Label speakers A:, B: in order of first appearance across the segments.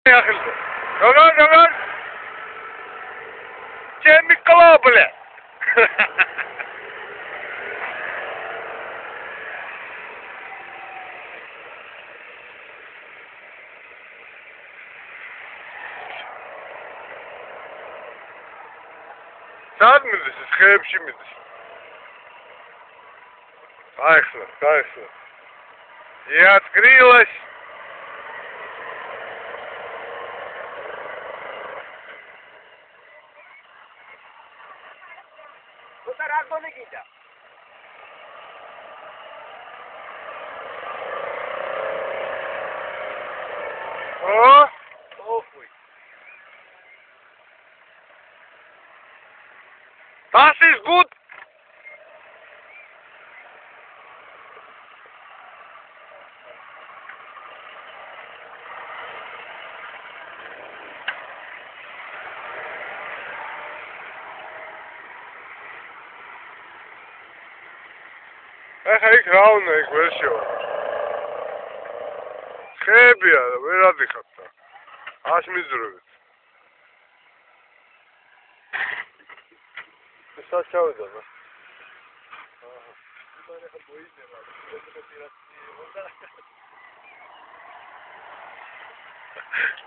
A: როგორ ჩემი კლობლე სად მიდის ეს ხეებში მიდის გაიხსნა я открылась Das ist gut. Ich raune, ich will schon. Schäbia, wer hat dich da? Hast mich zurück. Šta čauda, ne?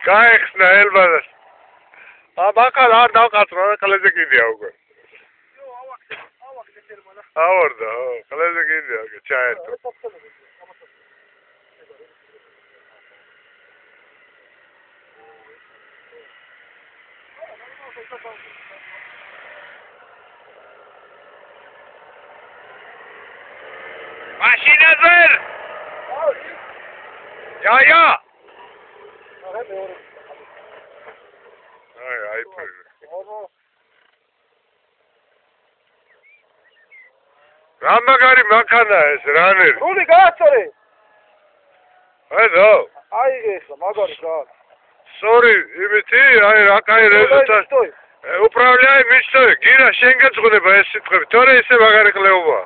A: გაიხსნა ელბანას. აბაკალ არ დავყაცრა, ყლეზე კიდია უკვე. ავარდა, ყლეზე კიდია, ჩაერთო. Maschine drin! Ja. Ai, Ramagari makana es raner.
B: Ruli gaatore.
A: Hello.
B: Ai ეხლა მაგარი გააკ.
A: Sorry, იმითი, აი რა კაი რეზულტატი. Управляй მისთო, გირა შენ გეძღვნება ეს სიტყვები. თორე ისე მაგარი ყლეობა.